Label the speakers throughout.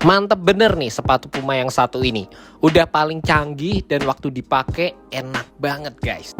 Speaker 1: Mantep bener nih sepatu Puma yang satu ini. Udah paling canggih dan waktu dipakai enak banget guys.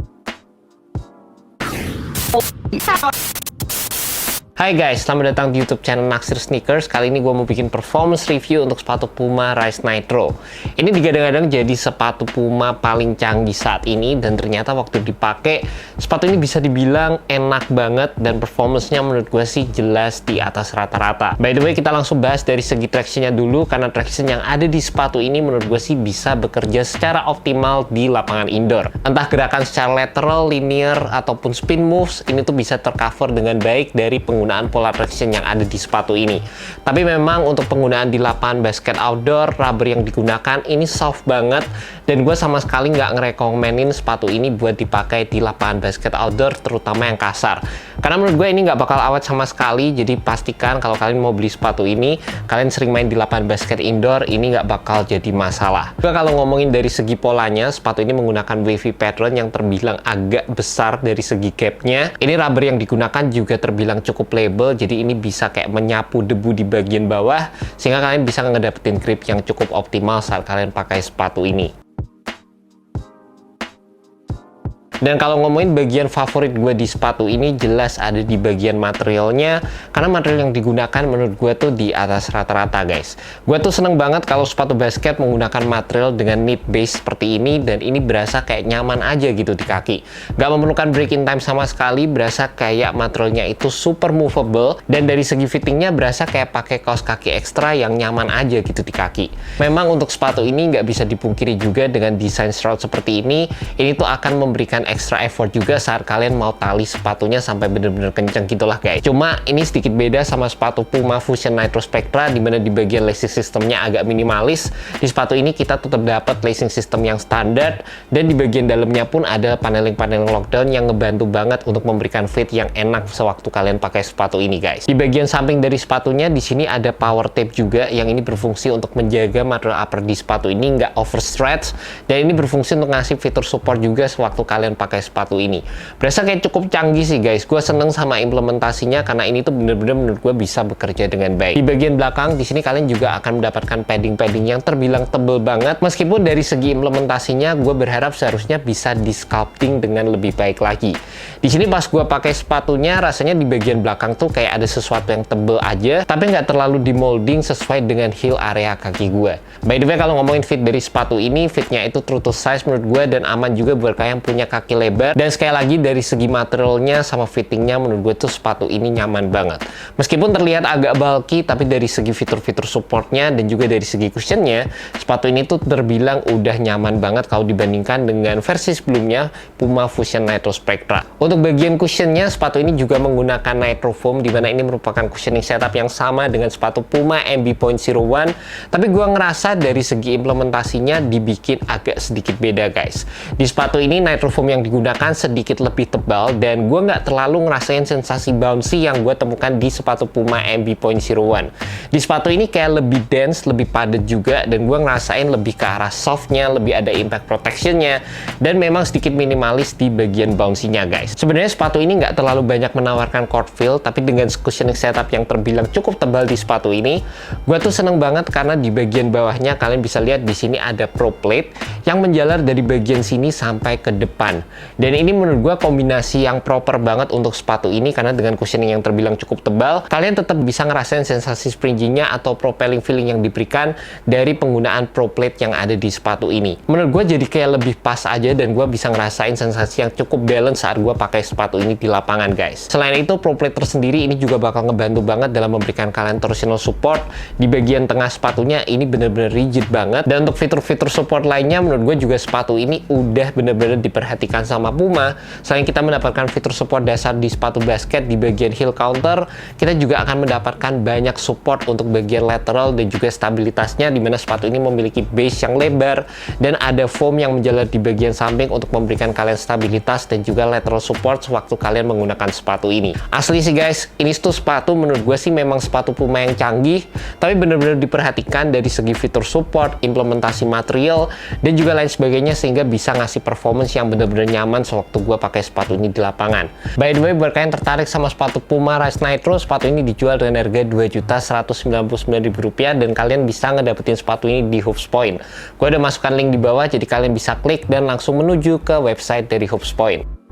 Speaker 1: Hai guys, selamat datang di YouTube channel Naksir Sneakers. Kali ini gue mau bikin performance review untuk sepatu Puma Rise Nitro. Ini digadang-gadang jadi sepatu Puma paling canggih saat ini, dan ternyata waktu dipakai sepatu ini bisa dibilang enak banget dan performance-nya menurut gue sih jelas di atas rata-rata. By the way, kita langsung bahas dari segi traction-nya dulu, karena traction yang ada di sepatu ini menurut gue sih bisa bekerja secara optimal di lapangan indoor. Entah gerakan secara lateral, linear, ataupun spin moves, ini tuh bisa tercover dengan baik dari penggunaan pola traction yang ada di sepatu ini. Tapi memang untuk penggunaan di lapangan basket outdoor, rubber yang digunakan ini soft banget, dan gue sama sekali nggak ngerekomenin sepatu ini buat dipakai di lapangan basket outdoor, terutama yang kasar. Karena menurut gue ini nggak bakal awet sama sekali, jadi pastikan kalau kalian mau beli sepatu ini, kalian sering main di lapangan basket indoor, ini nggak bakal jadi masalah. Juga kalau ngomongin dari segi polanya, sepatu ini menggunakan wavy pattern yang terbilang agak besar dari segi gapnya. Ini rubber yang digunakan juga terbilang cukup label, jadi ini bisa kayak menyapu debu di bagian bawah, sehingga kalian bisa ngedapetin grip yang cukup optimal saat kalian pakai sepatu ini. Dan kalau ngomongin bagian favorit gue di sepatu ini, jelas ada di bagian materialnya, karena material yang digunakan menurut gue tuh di atas rata-rata guys. Gue tuh seneng banget kalau sepatu basket menggunakan material dengan knit base seperti ini, dan ini berasa kayak nyaman aja gitu di kaki. Gak memerlukan break-in time sama sekali, berasa kayak materialnya itu super movable, dan dari segi fittingnya berasa kayak pakai kaos kaki ekstra yang nyaman aja gitu di kaki. Memang untuk sepatu ini nggak bisa dipungkiri juga dengan desain shroud seperti ini tuh akan memberikan extra effort juga saat kalian mau tali sepatunya sampai bener-bener kenceng gitulah guys. Cuma ini sedikit beda sama sepatu Puma Fusion Nitro Spectra, dimana di bagian lacing systemnya agak minimalis. Di sepatu ini kita tetap dapat lacing system yang standar, dan di bagian dalamnya pun ada paneling-paneling lockdown yang ngebantu banget untuk memberikan fit yang enak sewaktu kalian pakai sepatu ini guys. Di bagian samping dari sepatunya di sini ada power tape juga, yang ini berfungsi untuk menjaga material upper di sepatu ini nggak overstretch, dan ini berfungsi untuk ngasih fitur support juga sewaktu kalian pakai sepatu ini. Berasa kayak cukup canggih sih guys. Gue seneng sama implementasinya, karena ini tuh bener-bener menurut gue bisa bekerja dengan baik. Di bagian belakang di sini kalian juga akan mendapatkan padding-padding yang terbilang tebel banget. Meskipun dari segi implementasinya gue berharap seharusnya bisa di sculpting dengan lebih baik lagi. Di sini pas gue pakai sepatunya, rasanya di bagian belakang tuh kayak ada sesuatu yang tebel aja, tapi nggak terlalu di molding sesuai dengan heel area kaki gue. By the way, kalau ngomongin fit dari sepatu ini, fitnya itu true to size menurut gue, dan aman juga buat kalian punya kaki lebar. Dan sekali lagi dari segi materialnya sama fittingnya menurut gue tuh sepatu ini nyaman banget. Meskipun terlihat agak bulky, tapi dari segi fitur-fitur supportnya dan juga dari segi cushionnya, sepatu ini tuh terbilang udah nyaman banget kalau dibandingkan dengan versi sebelumnya Puma Fusion Nitro Spectra. Untuk bagian cushionnya, sepatu ini juga menggunakan Nitro Foam, dimana ini merupakan cushioning setup yang sama dengan sepatu Puma MB.01, tapi gue ngerasa dari segi implementasinya dibikin agak sedikit beda guys. Di sepatu ini Nitro Foam yang digunakan sedikit lebih tebal, dan gue nggak terlalu ngerasain sensasi bouncy yang gue temukan di sepatu Puma MB.01. Di sepatu ini kayak lebih dense, lebih padat juga, dan gue ngerasain lebih ke arah softnya, lebih ada impact protectionnya, dan memang sedikit minimalis di bagian bouncy-nya guys. Sebenarnya sepatu ini nggak terlalu banyak menawarkan court feel, tapi dengan cushioning setup yang terbilang cukup tebal di sepatu ini, gue tuh seneng banget karena di bagian bawahnya kalian bisa lihat di sini ada pro plate yang menjalar dari bagian sini sampai ke depan. Dan ini menurut gue kombinasi yang proper banget untuk sepatu ini, karena dengan cushioning yang terbilang cukup tebal, kalian tetap bisa ngerasain sensasi springy-nya atau propelling feeling yang diberikan dari penggunaan pro plate yang ada di sepatu ini. Menurut gue jadi kayak lebih pas aja, dan gue bisa ngerasain sensasi yang cukup balance saat gue pakai sepatu ini di lapangan guys. Selain itu, pro plate tersendiri ini juga bakal ngebantu banget dalam memberikan kalian torsional support. Di bagian tengah sepatunya ini bener-bener rigid banget, dan untuk fitur-fitur support lainnya menurut gue juga sepatu ini udah bener-bener diperhatikan sama Puma. Selain kita mendapatkan fitur support dasar di sepatu basket di bagian heel counter, kita juga akan mendapatkan banyak support untuk bagian lateral dan juga stabilitasnya, dimana sepatu ini memiliki base yang lebar dan ada foam yang menjalar di bagian samping untuk memberikan kalian stabilitas dan juga lateral support sewaktu kalian menggunakan sepatu ini. Asli sih guys, ini tuh sepatu menurut gue sih memang sepatu Puma yang canggih, tapi bener-bener diperhatikan dari segi fitur support, implementasi material, dan juga lain sebagainya, sehingga bisa ngasih performance yang bener-bener bener-bener nyaman sewaktu gue pakai sepatu ini di lapangan. By the way, buat kalian tertarik sama sepatu Puma Rise Nitro, sepatu ini dijual dengan harga Rp2.199.000 dan kalian bisa ngedapetin sepatu ini di Hoops Point. Gue udah masukkan link di bawah, jadi kalian bisa klik dan langsung menuju ke website dari Hoops Point.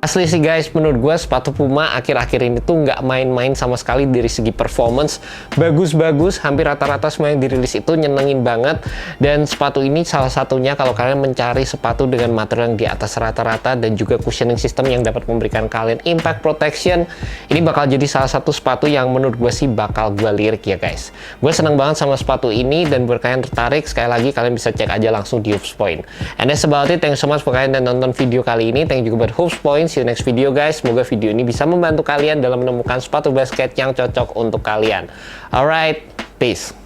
Speaker 1: Asli sih guys, menurut gue sepatu Puma akhir-akhir ini tuh nggak main-main sama sekali dari segi performance. Bagus-bagus, hampir rata-rata semua yang dirilis itu nyenengin banget. Dan sepatu ini salah satunya kalau kalian mencari sepatu dengan material yang di atas rata-rata dan juga cushioning system yang dapat memberikan kalian impact protection, ini bakal jadi salah satu sepatu yang menurut gue sih bakal gue lirik ya guys. Gue seneng banget sama sepatu ini, dan buat kalian tertarik, sekali lagi kalian bisa cek aja langsung di Hoops Point. And that's about it. Thank you so much buat kalian yang nonton video kali ini. Thank you juga buat Hoops Point. See you next video guys. Semoga video ini bisa membantu kalian dalam menemukan sepatu basket yang cocok untuk kalian. Alright, peace.